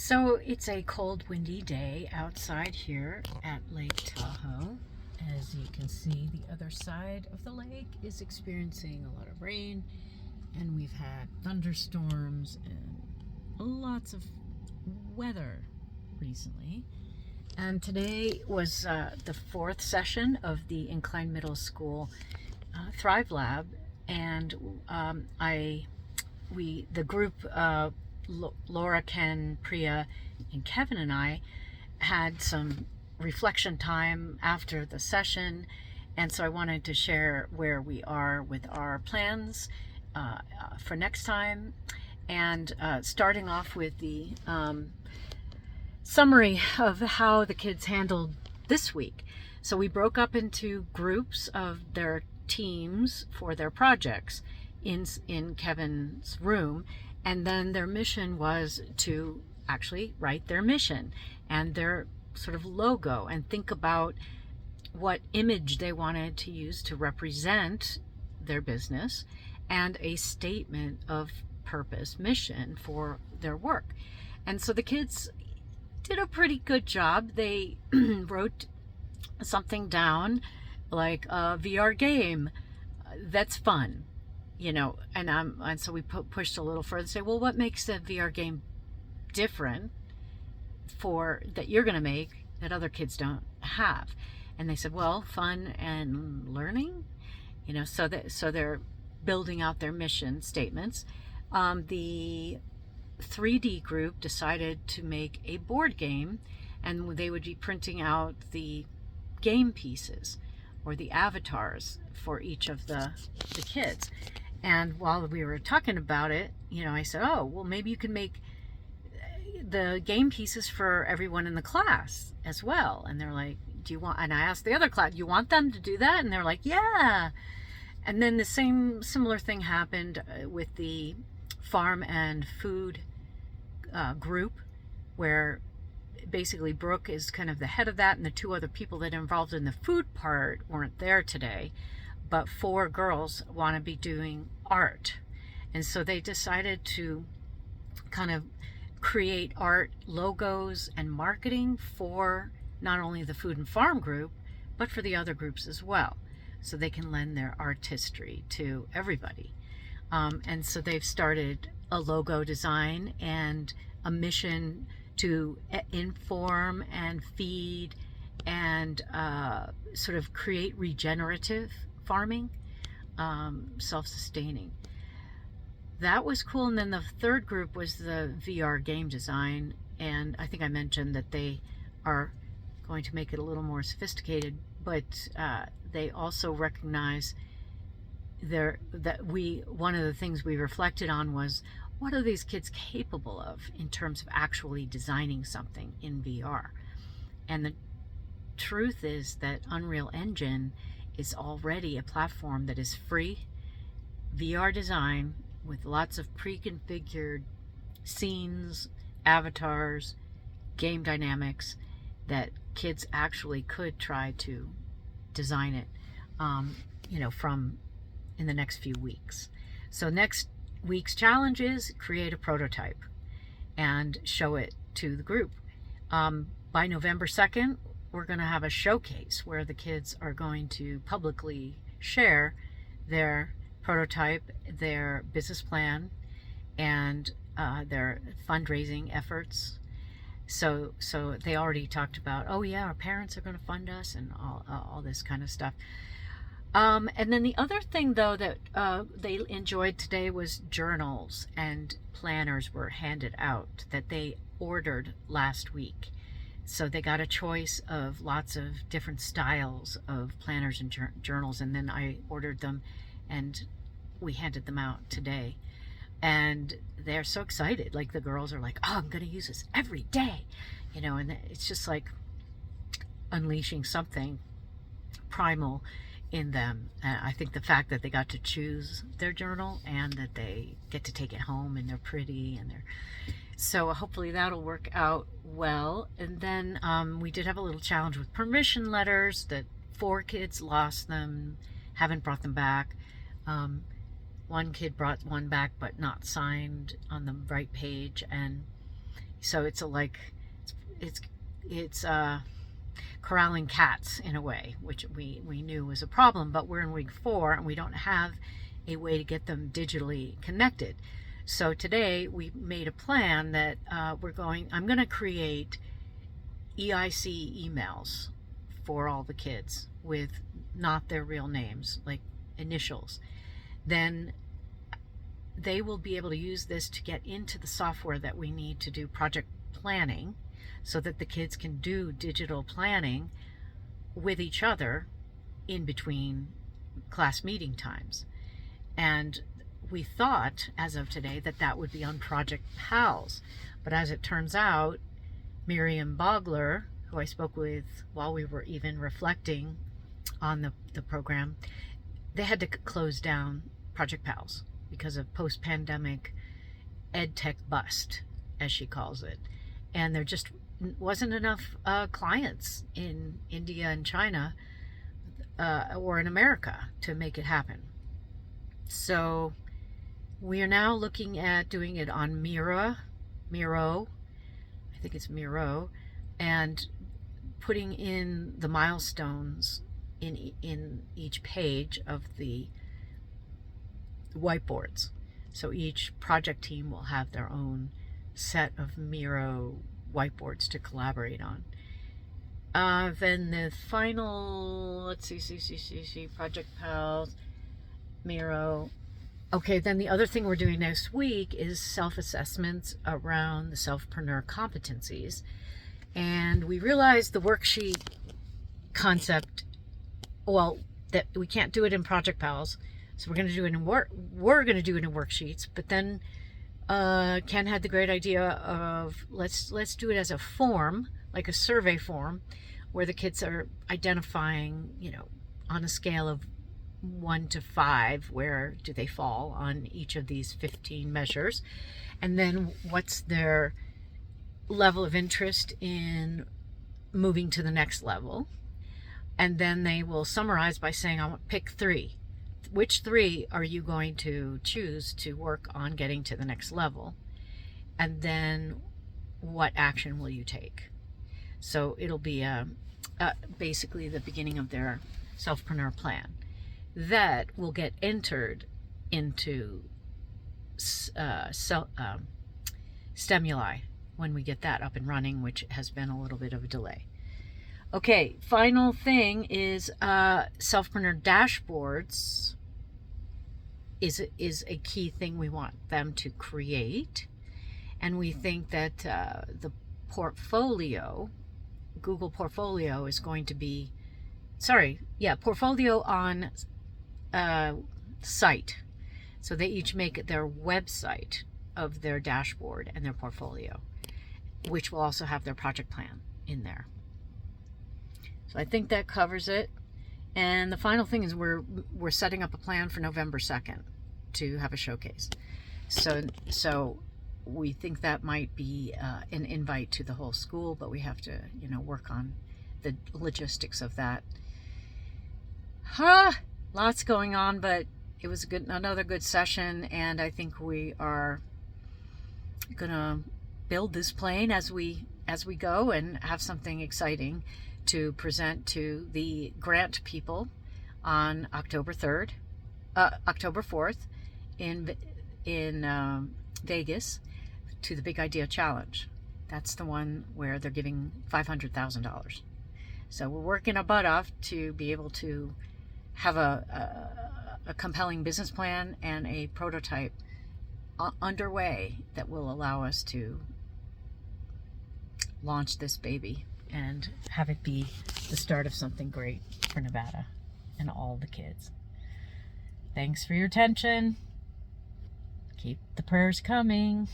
So it's a cold, windy day outside here at Lake Tahoe. As you can see, the other side of the lake is experiencing a lot of rain, and we've had thunderstorms and lots of weather recently. And today was the fourth session of the Incline Middle School Thrive Lab, and the group, Laura, Ken, Priya, and Kevin and I had some reflection time after the session, and so I wanted to share where we are with our plans for next time, and starting off with the summary of how the kids handled this week. So we broke up into groups of their teams for their projects in Kevin's room, and then their mission was to actually write their mission and their sort of logo and think about what image they wanted to use to represent their business and a statement of purpose, mission for their work. And so the kids did a pretty good job. They wrote something down like a VR game that's fun, and so we pushed a little further, say, well, what makes the VR game different that you're going to make that other kids don't have? And they said, well, fun and learning, so they're building out their mission statements. The 3D group decided to make a board game, and they would be printing out the game pieces or the avatars for each of the kids. And while we were talking about it, I said, oh, well, maybe you can make the game pieces for everyone in the class as well. And they're like, do you want, and I asked the other class, do you want them to do that? And they're like, yeah. And then the similar thing happened with the farm and food group, where basically Brooke is kind of the head of that, and the two other people that are involved in the food part weren't there today, but 4 girls want to be doing art. And so they decided to kind of create art logos and marketing for not only the food and farm group, but for the other groups as well, so they can lend their artistry to everybody. And so they've started a logo design and a mission to inform and feed and sort of create regenerative farming, self-sustaining. That was cool. And then the third group was the VR game design, and I think I mentioned that they are going to make it a little more sophisticated, but they also recognize one of the things we reflected on was, what are these kids capable of in terms of actually designing something in VR? And the truth is that Unreal Engine is already a platform that is free VR design with lots of pre-configured scenes, avatars, game dynamics that kids actually could try to design it, from in the next few weeks. So next week's challenge is create a prototype and show it to the group. By November 2nd, we're going to have a showcase where the kids are going to publicly share their prototype, their business plan, and their fundraising efforts. So they already talked about, oh yeah, our parents are going to fund us and all this kind of stuff. And then the other thing, though, that they enjoyed today was journals and planners were handed out that they ordered last week. So they got a choice of lots of different styles of planners and journals, and then I ordered them and we handed them out today. And they're so excited. Like, the girls are like, oh, I'm going to use this every day, and it's just like unleashing something primal in them. I think the fact that they got to choose their journal and that they get to take it home and they're pretty and so hopefully that'll work out well. And then we did have a little challenge with permission letters that 4 kids lost them, haven't brought them back. One kid brought one back but not signed on the right page, and So it's it's corralling cats in a way, which we knew was a problem, but we're in week 4 and we don't have a way to get them digitally connected. So today we made a plan that I'm going to create EIC emails for all the kids with not their real names, like initials. Then they will be able to use this to get into the software that we need to do project planning, so that the kids can do digital planning with each other in between class meeting times. And we thought, as of today, that that would be on Project Pals. But as it turns out, Miriam Bogler, who I spoke with while we were even reflecting on the program, they had to close down Project Pals because of post-pandemic EdTech bust, as she calls it. And there just wasn't enough clients in India and China or in America to make it happen. So we are now looking at doing it on Miro, I think it's Miro, and putting in the milestones in each page of the whiteboards. So each project team will have their own set of Miro whiteboards to collaborate on. Then the final, let's see, Project Pals, Miro. Okay, then the other thing we're doing next week is self-assessments around the self-preneur competencies. And we realized the worksheet concept, well, that we can't do it in Project Pals, so we're going to do it in worksheets. But then Ken had the great idea of let's do it as a form, like a survey form, where the kids are identifying, on a scale of 1 to 5, where do they fall on each of these 15 measures, and then what's their level of interest in moving to the next level. And then they will summarize by saying, I want to pick 3. Which 3 are you going to choose to work on getting to the next level? And then what action will you take? So it'll be basically the beginning of their selfpreneur plan that will get entered into Stimuli when we get that up and running, which has been a little bit of a delay. Okay, final thing is selfpreneur dashboards is a key thing we want them to create. And we think that the portfolio, Google Portfolio, is going to be, Portfolio on site. So they each make their website of their dashboard and their portfolio, which will also have their project plan in there. So I think that covers it. And the final thing is we're setting up a plan for November 2nd to have a showcase. So we think that might be an invite to the whole school, but we have to, work on the logistics of that. Lots going on, but it was another good session, and I think we are gonna build this plane as we go and have something exciting to present to the grant people on October 4th in Vegas, to the Big Idea Challenge. That's the one where they're giving $500,000. So we're working our butt off to be able to have a compelling business plan and a prototype underway that will allow us to launch this baby and have it be the start of something great for Nevada and all the kids. Thanks for your attention. Keep the prayers coming.